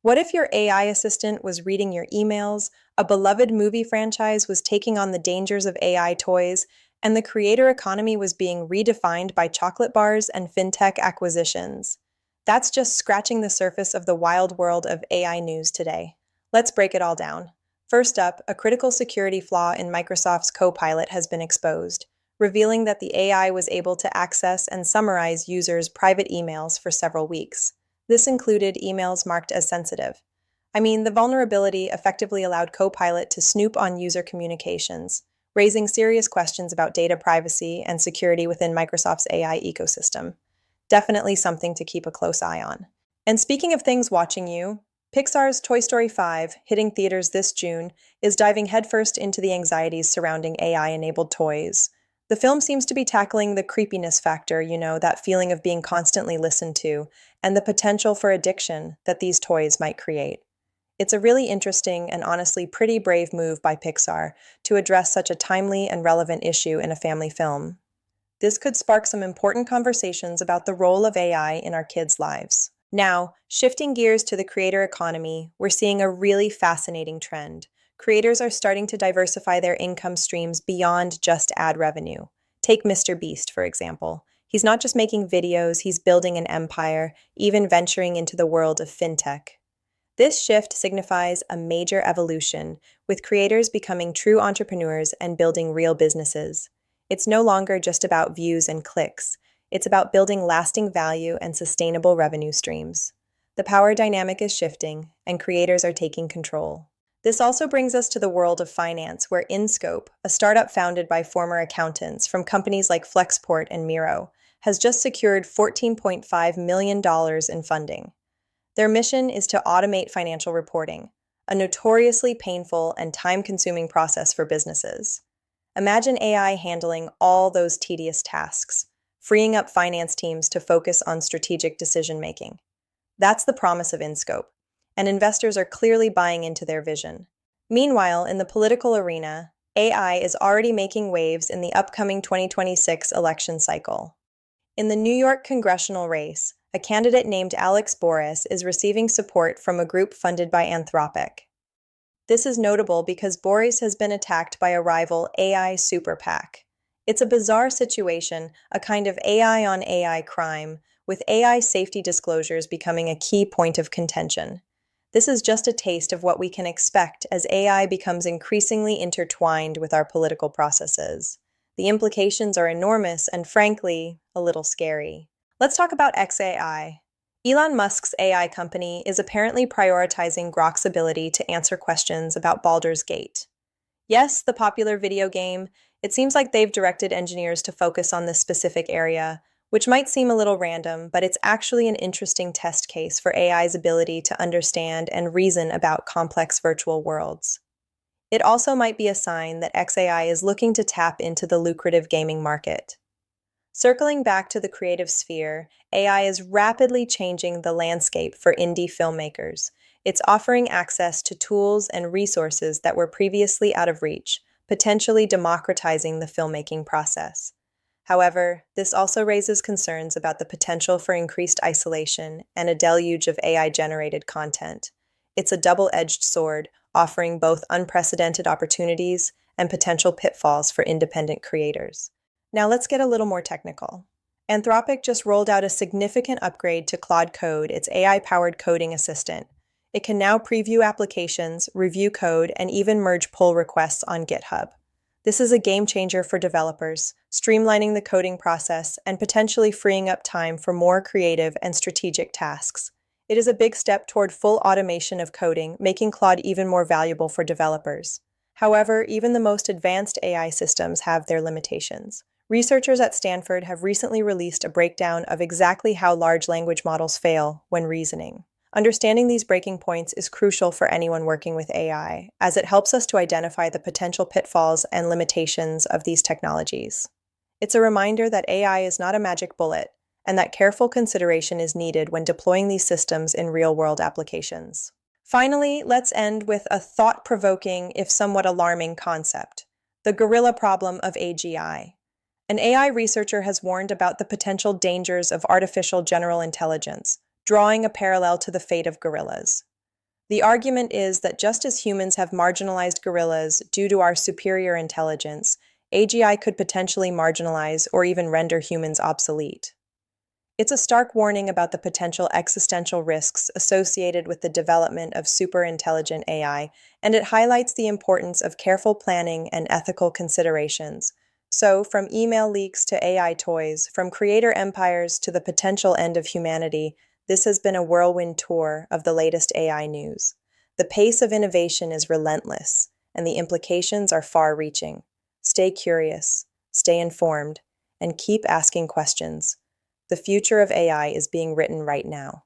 What if your AI assistant was reading your emails, a beloved movie franchise was taking on the dangers of AI toys, and the creator economy was being redefined by chocolate bars and fintech acquisitions? That's just scratching the surface of the wild world of AI news today. Let's break it all down. First up, a critical security flaw in Microsoft's Copilot has been exposed, revealing that the AI was able to access and summarize users' private emails for several weeks. This included emails marked as sensitive. The vulnerability effectively allowed Copilot to snoop on user communications, raising serious questions about data privacy and security within Microsoft's AI ecosystem. Definitely something to keep a close eye on. And speaking of things watching you, Pixar's Toy Story 5, hitting theaters this June, is diving headfirst into the anxieties surrounding AI-enabled toys. The film seems to be tackling the creepiness factor, that feeling of being constantly listened to, and the potential for addiction that these toys might create. It's a really interesting and honestly pretty brave move by Pixar to address such a timely and relevant issue in a family film. This could spark some important conversations about the role of AI in our kids' lives. Now, shifting gears to the creator economy, we're seeing a really fascinating trend. Creators are starting to diversify their income streams beyond just ad revenue. Take Mr. Beast, for example. He's not just making videos, he's building an empire, even venturing into the world of fintech. This shift signifies a major evolution, with creators becoming true entrepreneurs and building real businesses. It's no longer just about views and clicks. It's about building lasting value and sustainable revenue streams. The power dynamic is shifting, and creators are taking control. This also brings us to the world of finance, where InScope, a startup founded by former accountants from companies like Flexport and Miro, has just secured $14.5 million in funding. Their mission is to automate financial reporting, a notoriously painful and time-consuming process for businesses. Imagine AI handling all those tedious tasks, freeing up finance teams to focus on strategic decision-making. That's the promise of InScope, and investors are clearly buying into their vision. Meanwhile, in the political arena, AI is already making waves in the upcoming 2026 election cycle. In the New York congressional race, a candidate named Alex Boris is receiving support from a group funded by Anthropic. This is notable because Boris has been attacked by a rival AI super PAC. It's a bizarre situation, a kind of AI on AI crime, with AI safety disclosures becoming a key point of contention. This is just a taste of what we can expect as AI becomes increasingly intertwined with our political processes. The implications are enormous and, frankly, a little scary. Let's talk about xAI. Elon Musk's AI company is apparently prioritizing Grok's ability to answer questions about Baldur's Gate. Yes, the popular video game, it seems like they've directed engineers to focus on this specific area, which might seem a little random, but it's actually an interesting test case for AI's ability to understand and reason about complex virtual worlds. It also might be a sign that xAI is looking to tap into the lucrative gaming market. Circling back to the creative sphere, AI is rapidly changing the landscape for indie filmmakers. It's offering access to tools and resources that were previously out of reach, potentially democratizing the filmmaking process. However, this also raises concerns about the potential for increased isolation and a deluge of AI-generated content. It's a double-edged sword, offering both unprecedented opportunities and potential pitfalls for independent creators. Now let's get a little more technical. Anthropic just rolled out a significant upgrade to Claude Code, its AI-powered coding assistant. It can now preview applications, review code, and even merge pull requests on GitHub. This is a game changer for developers, streamlining the coding process and potentially freeing up time for more creative and strategic tasks. It is a big step toward full automation of coding, making Claude even more valuable for developers. However, even the most advanced AI systems have their limitations. Researchers at Stanford have recently released a breakdown of exactly how large language models fail when reasoning. Understanding these breaking points is crucial for anyone working with AI, as it helps us to identify the potential pitfalls and limitations of these technologies. It's a reminder that AI is not a magic bullet, and that careful consideration is needed when deploying these systems in real-world applications. Finally, let's end with a thought-provoking, if somewhat alarming concept: the gorilla problem of AGI. An AI researcher has warned about the potential dangers of artificial general intelligence, drawing a parallel to the fate of gorillas. The argument is that just as humans have marginalized gorillas due to our superior intelligence, AGI could potentially marginalize or even render humans obsolete. It's a stark warning about the potential existential risks associated with the development of superintelligent AI, and it highlights the importance of careful planning and ethical considerations. So, from email leaks to AI toys, from creator empires to the potential end of humanity, this has been a whirlwind tour of the latest AI news. The pace of innovation is relentless, and the implications are far reaching. Stay curious, stay informed, and keep asking questions. The future of AI is being written right now.